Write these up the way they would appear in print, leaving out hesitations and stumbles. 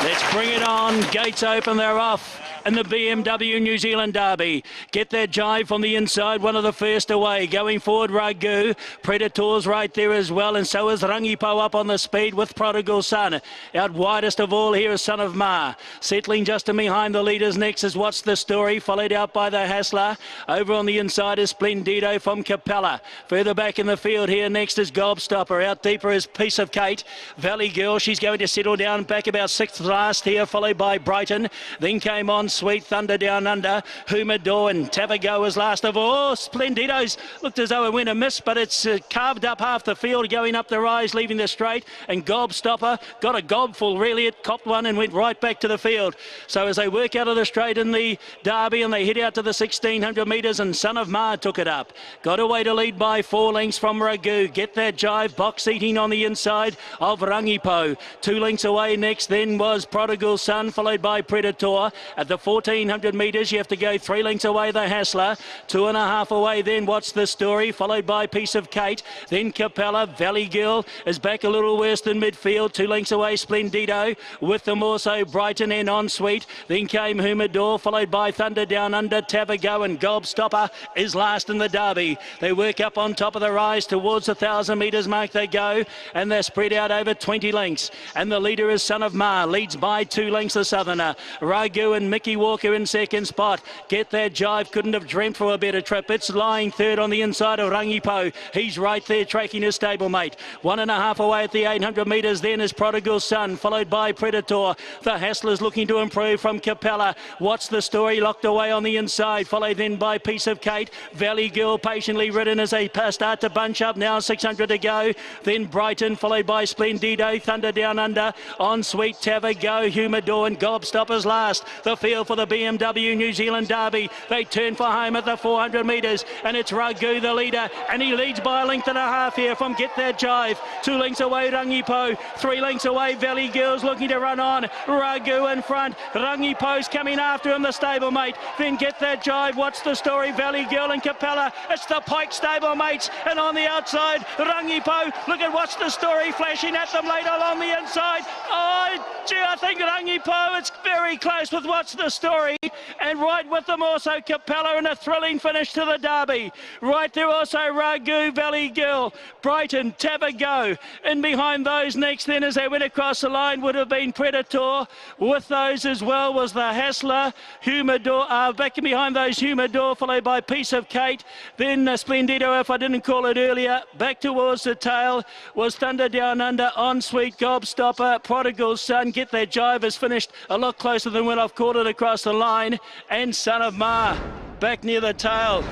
Let's bring it on. Gates open, they're off. And the BMW New Zealand Derby. Get that jive from the inside, one of the first away. Going forward, Ragu. Predator's right there as well, and so is Rangipo up on the speed with Prodigal Son. Out widest of all here is Son of Ma. Settling just in behind the leaders next is What's the Story, followed out by the Hassler. Over on the inside is Splendido from Capella. Further back in the field here next is Gobstopper. Out deeper is Piece of Kate. Valley Girl, she's going to settle down back about sixth last here, followed by Brighton. Then came on Sweet Thunder down under. Humidor and Tavago was last of all. Splendido's looked as though it went a miss, but it's carved up half the field, going up the rise, leaving the straight. And Gobstopper got a gobful, really. It copped one and went right back to the field. So as they work out of the straight in the Derby and they head out to the 1600 metres, and Son of Ma took it up. Got away to lead by 4 lengths from Ragu. Get that jive, box seating on the inside of Rangipo. 2 lengths away next then was Prodigal Son, followed by Predator. At the 1400 metres, you have to go 3 lengths away, the Hassler. 2.5 away then, What's the Story, followed by Piece of Kate. Then Capella. Valley Girl is back a little worse than midfield. 2 lengths away, Splendido. With them also Brighton and Ensweet. Then came Humidor, followed by Thunder down under. Tavago and Gobstopper is last in the Derby. They work up on top of the rise towards the 1,000 metres mark they go, and they're spread out over 20 lengths. And the leader is Son of Ma, leads by 2 lengths the Southerner. Ragu and Mickey Walker in second spot. Get that jive, couldn't have dreamt for a better trip. It's lying third on the inside of Rangipo. He's right there tracking his stablemate. 1.5 away at the 800 metres then is Prodigal Son, followed by Predator. The Hassler's looking to improve from Capella. What's the Story locked away on the inside, followed then by Piece of Kate. Valley Girl patiently ridden as they start to bunch up now. 600 to go. Then Brighton, followed by Splendido. Thunder down under. Ensweet, Tavago, Humidor and Gobstoppers last. The field for the BMW New Zealand Derby. They turn for home at the 400 metres, and it's Ragu the leader, and he leads by a length and a half here from Get That Jive. 2 lengths away Rangipo, 3 lengths away Valley Girls looking to run on. Ragu in front, Rangipo's coming after him, the stablemate. Then Get That Jive, What's the Story, Valley Girl and Capella. It's the Pike stablemates, and on the outside Rangipo. Look at What's the Story flashing at them later along the inside. Oh gee, I think Rangipo, it's very close with What's the Story, and right with them also Capella, and a thrilling finish to the Derby. Right there also Ragu, Valley Girl, Brighton, Tavago. In behind those next then as they went across the line would have been Predator. With those as well was the Hassler. Humidor, back in behind those Humidor, followed by Piece of Kate. Then Splendido, if I didn't call it earlier. Back towards the tail was Thunder down under, Ensweet, Gobstopper, Prodigal Son. Get That Jive has finished a lot closer than when I've called it across the line. And Son of Ma back near the tail.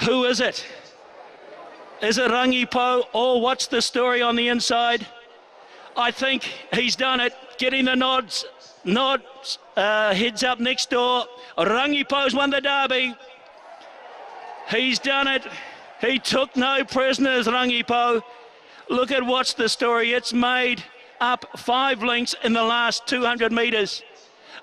Who is it? Is it Rangipo or What's the Story on the inside? I think he's done it, getting the nods, heads up next door. Rangipo's won the Derby. He's done it. He took no prisoners, Rangipo. Look at What's the Story. It's made up 5 lengths in the last 200 metres.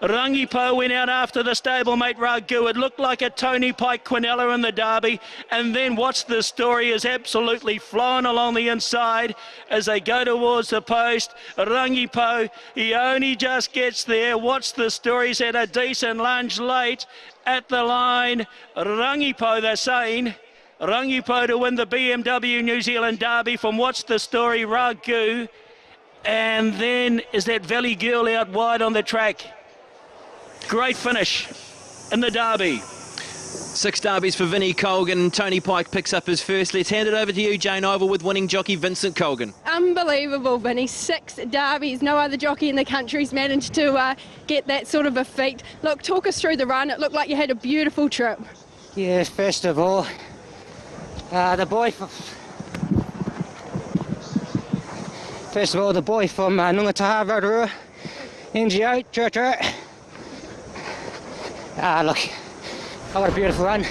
Rangipo went out after the stablemate Ragu. It looked like a Tony Pike Quinella in the Derby, and then What's the Story is absolutely flying along the inside as they go towards the post. Rangipo, he only just gets there. What's the Story's had a decent lunge late at the line. Rangipo, they're saying. Rangipo to win the BMW New Zealand Derby from What's the Story, Ragu. And then is that Valley Girl out wide on the track. Great finish in the Derby. 6 derbies for Vinnie Colgan. Tony Pike picks up his first. Let's hand it over to you, Jane Oval, with winning jockey Vincent Colgan. Unbelievable, Vinnie. 6 derbies. No other jockey in the country's managed to get that sort of a feat. Look, talk us through the run. It looked like you had a beautiful trip. Yeah, first of all, the boy from Nungataha, Rotorua, NGO, Church. Look, I got a beautiful run.